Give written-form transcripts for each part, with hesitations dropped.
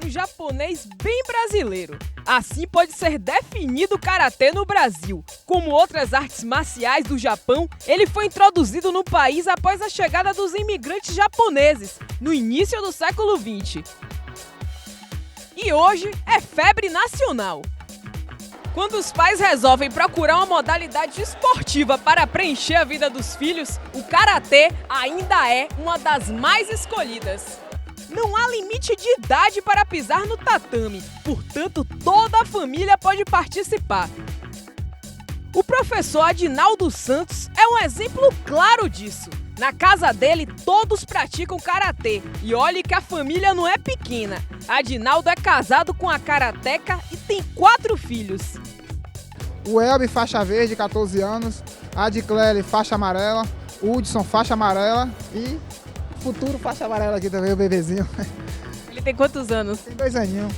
um japonês bem brasileiro. Assim pode ser definido o karatê no Brasil. Como outras artes marciais do Japão, ele foi introduzido no país após a chegada dos imigrantes japoneses, no início do século XX. E hoje é febre nacional. Quando os pais resolvem procurar uma modalidade esportiva para preencher a vida dos filhos, o karatê ainda é uma das mais escolhidas. Não há limite de idade para pisar no tatame, portanto toda a família pode participar. O professor Adinaldo Santos é um exemplo claro disso. Na casa dele, todos praticam karatê. E olhe que a família não é pequena. Adinaldo é casado com a karateca e tem 4 filhos. O Elber, faixa verde, 14 anos. A Adiclele, faixa amarela. O Hudson, faixa amarela. E futuro faixa amarela aqui também, o bebezinho. Ele tem quantos anos? Tem 2 aninhos.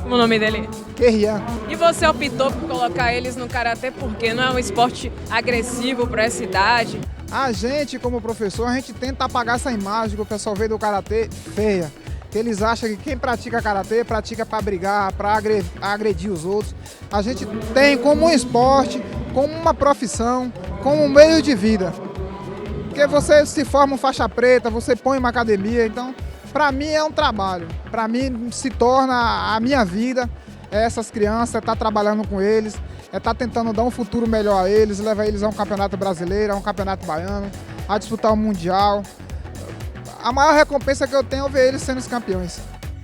Como é o nome dele? Kerrian. E você optou por colocar eles no karatê porque não é um esporte agressivo para essa idade? A gente, como professor, a gente tenta apagar essa imagem que o pessoal vê do karatê feia. Que eles acham que quem pratica karatê pratica para brigar, para agredir os outros. A gente tem como um esporte, como uma profissão, como um meio de vida. Porque você se forma um faixa preta, você põe uma academia, então para mim é um trabalho. Para mim se torna a minha vida, é essas crianças, é estar trabalhando com eles, é estar tentando dar um futuro melhor a eles, levar eles a um campeonato brasileiro, a um campeonato baiano, a disputar o mundial. A maior recompensa que eu tenho é ver eles sendo os campeões.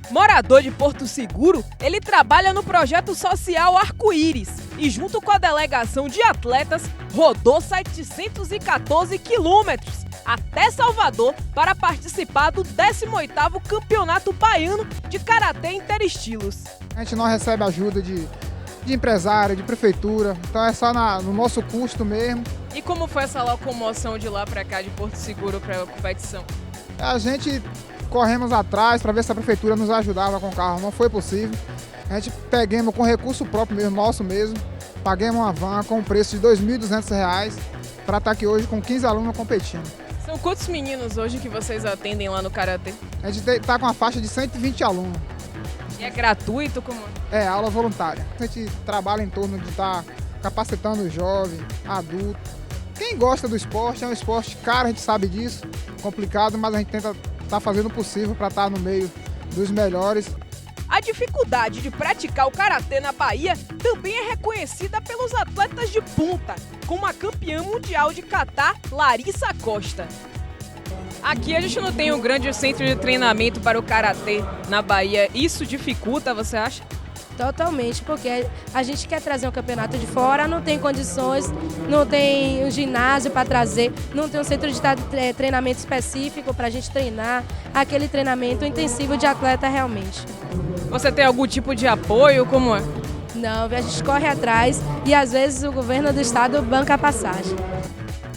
Morador de Porto Seguro, ele trabalha no projeto social Arco-Íris e junto com a delegação de atletas rodou 714 quilômetros até Salvador para participar do 18º Campeonato Baiano de Karatê Interestilos. A gente não recebe ajuda de empresário, de prefeitura, então é só no nosso custo mesmo. E como foi essa locomoção de lá para cá, de Porto Seguro, para a competição? A gente corremos atrás para ver se a prefeitura nos ajudava com o carro, não foi possível. A gente pegamos com recurso próprio mesmo, nosso mesmo, paguemos uma van com um preço de R$ 2.200 para estar aqui hoje com 15 alunos competindo. São quantos meninos hoje que vocês atendem lá no Karatê? A gente está com uma faixa de 120 alunos. E é gratuito? Como? É, aula voluntária. A gente trabalha em torno de estar capacitando o jovem, adulto. Quem gosta do esporte, é um esporte caro, a gente sabe disso, complicado, mas a gente tenta estar fazendo o possível para estar no meio dos melhores. A dificuldade de praticar o karatê na Bahia também é reconhecida pelos atletas de ponta, como a campeã mundial de kata, Larissa Costa. Aqui a gente não tem um grande centro de treinamento para o karatê na Bahia. Isso dificulta, você acha? Totalmente, porque a gente quer trazer um campeonato de fora, não tem condições, não tem um ginásio para trazer, não tem um centro de treinamento específico para a gente treinar, aquele treinamento intensivo de atleta realmente. Você tem algum tipo de apoio, como é? Não, a gente corre atrás e às vezes o governo do estado banca a passagem.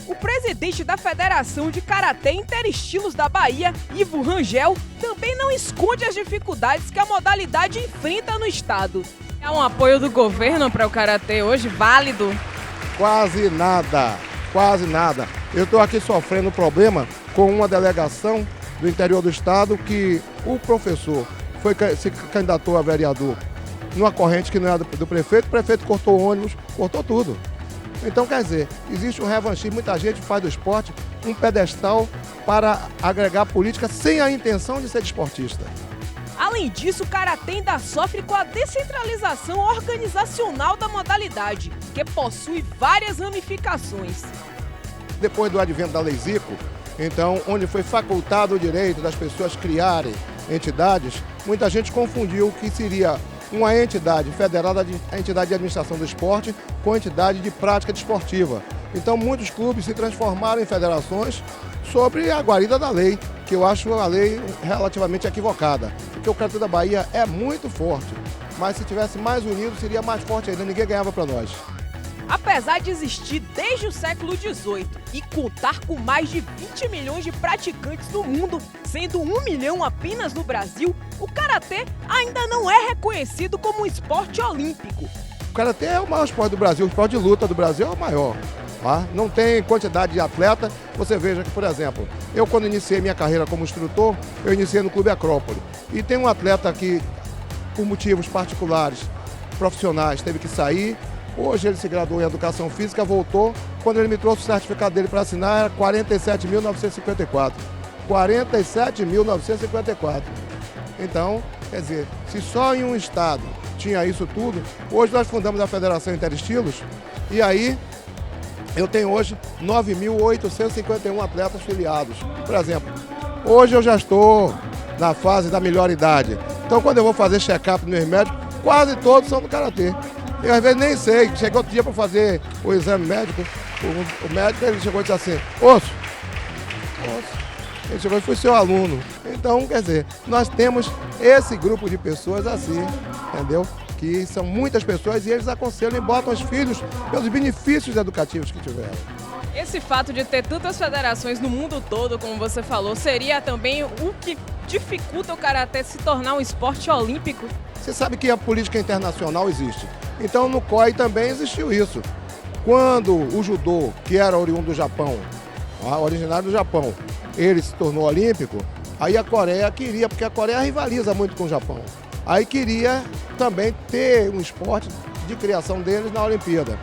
O presidente da Federação de Karatê Interestilos da Bahia, Ivo Rangel, também não esconde as dificuldades que a modalidade enfrenta no estado. É um apoio do governo para o karatê hoje válido? Quase nada, quase nada. Eu estou aqui sofrendo problema com uma delegação do interior do estado que o professor se candidatou a vereador numa corrente que não era do prefeito, o prefeito cortou ônibus, cortou tudo. Então, quer dizer, existe um revanchismo, muita gente faz do esporte um pedestal para agregar política sem a intenção de ser desportista. Além disso, o karatê ainda sofre com a descentralização organizacional da modalidade, que possui várias ramificações. Depois do advento da Lei Zico, então, onde foi facultado o direito das pessoas criarem entidades, muita gente confundiu o que seria uma entidade federada, a entidade de administração do esporte, com a entidade de prática desportiva. Então, muitos clubes se transformaram em federações sobre a guarida da lei, que eu acho a lei relativamente equivocada. Porque o karatê da Bahia é muito forte, mas se tivesse mais unido, seria mais forte ainda, ninguém ganhava para nós. Apesar de existir desde o século XVIII e contar com mais de 20 milhões de praticantes no mundo, sendo 1 milhão apenas no Brasil, o karatê ainda não é reconhecido como um esporte olímpico. O karatê é o maior esporte do Brasil, o esporte de luta do Brasil é o maior. Tá? Não tem quantidade de atleta. Você veja que, por exemplo, eu quando iniciei minha carreira como instrutor, eu iniciei no Clube Acrópole. E tem um atleta que por motivos particulares, profissionais, teve que sair. Hoje ele se graduou em Educação Física, voltou. Quando ele me trouxe o certificado dele para assinar, era 47.954. 47.954. Então, quer dizer, se só em um estado tinha isso tudo, hoje nós fundamos a Federação Interestilos e aí eu tenho hoje 9.851 atletas filiados. Por exemplo, hoje eu já estou na fase da melhor idade. Então, quando eu vou fazer check-up nos meus médicos, quase todos são do Karatê. Eu às vezes nem sei, cheguei outro dia para fazer o exame médico, o médico ele chegou e disse assim, Osso, ele chegou e foi seu aluno. Então, quer dizer, nós temos esse grupo de pessoas assim, entendeu? Que são muitas pessoas e eles aconselham e botam os filhos pelos benefícios educativos que tiveram. Esse fato de ter tantas federações no mundo todo, como você falou, seria também o que dificulta o karatê se tornar um esporte olímpico? Você sabe que a política internacional existe. Então no COI também existiu isso. Quando o judô, que era oriundo do Japão, originário do Japão, ele se tornou olímpico, aí a Coreia queria, porque a Coreia rivaliza muito com o Japão, aí queria também ter um esporte de criação deles na Olimpíada.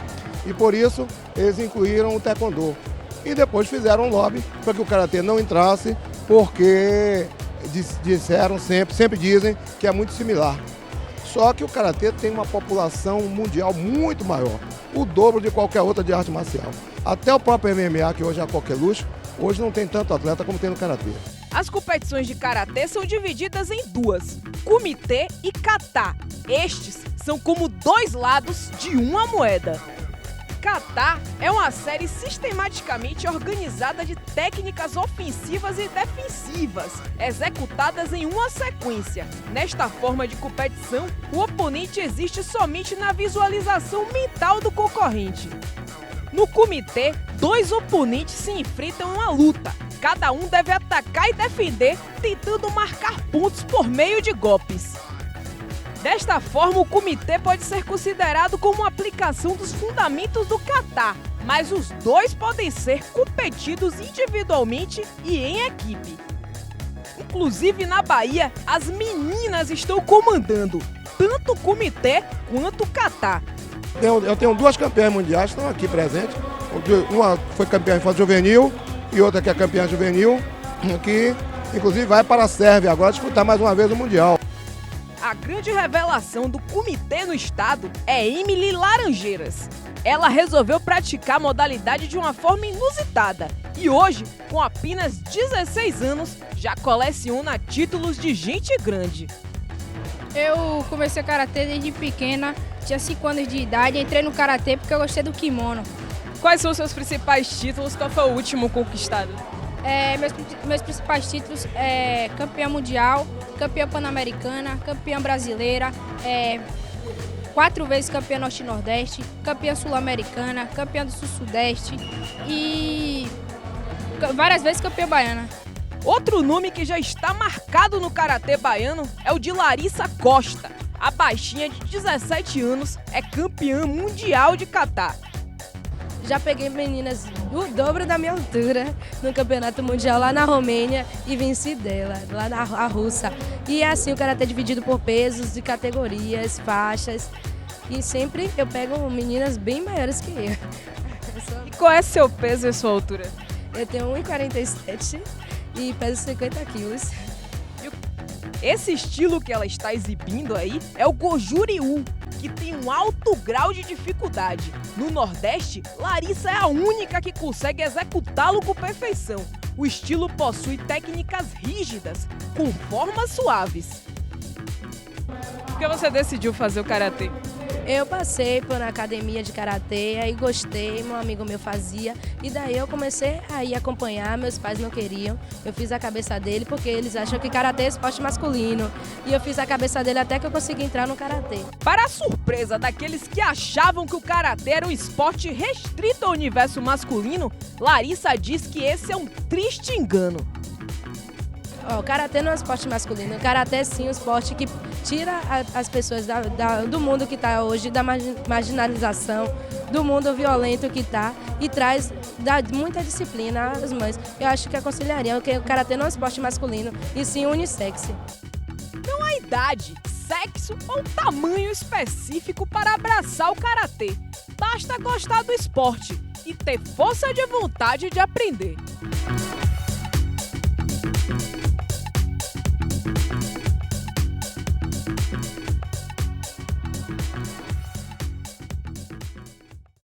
E por isso eles incluíram o taekwondo. E depois fizeram um lobby para que o karatê não entrasse, porque disseram sempre dizem que é muito similar. Só que o karatê tem uma população mundial muito maior, o dobro de qualquer outra de arte marcial. Até o próprio MMA, que hoje é a coqueluche, hoje não tem tanto atleta como tem no karatê. As competições de karatê são divididas em duas, kumite e kata. Estes são como dois lados de uma moeda. Kata é uma série sistematicamente organizada de técnicas ofensivas e defensivas, executadas em uma sequência. Nesta forma de competição, o oponente existe somente na visualização mental do concorrente. No kumite, dois oponentes se enfrentam em uma luta. Cada um deve atacar e defender, tentando marcar pontos por meio de golpes. Desta forma, o kumite pode ser considerado como uma aplicação dos fundamentos do kata, mas os dois podem ser competidos individualmente e em equipe. Inclusive na Bahia, as meninas estão comandando tanto o kumite quanto o kata. Eu tenho duas campeãs mundiais que estão aqui presentes. Uma foi campeã infantil juvenil e outra que é campeã juvenil, que inclusive vai para a Sérvia agora disputar mais uma vez o Mundial. A grande revelação do kumite no estado é Emily Laranjeiras. Ela resolveu praticar a modalidade de uma forma inusitada e hoje, com apenas 16 anos, já coleciona títulos de gente grande. Eu comecei karatê desde pequena, tinha 5 anos de idade, entrei no karatê porque eu gostei do kimono. Quais são os seus principais títulos? Qual foi o último conquistado? Meus principais títulos é campeã mundial, campeã pan-americana, campeã brasileira, 4 vezes campeã norte-nordeste, campeã sul-americana, campeã do sul-sudeste e várias vezes campeã baiana. Outro nome que já está marcado no karatê baiano é o de Larissa Costa. A baixinha de 17 anos é campeã mundial de kata. Já peguei meninas do dobro da minha altura no campeonato mundial lá na Romênia e venci dela, lá na russa. E assim, o karatê é dividido por pesos, de categorias, faixas. E sempre eu pego meninas bem maiores que eu. E qual é seu peso e sua altura? Eu tenho 1,47 e peso 50 quilos. Esse estilo que ela está exibindo aí é o Goju-Ryu, que tem um alto grau de dificuldade. No Nordeste, Larissa é a única que consegue executá-lo com perfeição. O estilo possui técnicas rígidas, com formas suaves. Por que você decidiu fazer o karatê? Eu passei por uma academia de karatê, aí gostei, meu amigo meu fazia, e daí eu comecei a ir acompanhar, meus pais não queriam, eu fiz a cabeça dele porque eles acham que karatê é esporte masculino, e eu fiz a cabeça dele até que eu consegui entrar no karatê. Para a surpresa daqueles que achavam que o karatê era um esporte restrito ao universo masculino, Larissa diz que esse é um triste engano. O karatê não é um esporte masculino, o karatê sim é um esporte que tira as pessoas do mundo que está hoje, da marginalização, do mundo violento que está e dá muita disciplina às mães. Eu acho que aconselharia, porque o karatê não é um esporte masculino e sim unissex. Não há idade, sexo ou tamanho específico para abraçar o karatê. Basta gostar do esporte e ter força de vontade de aprender.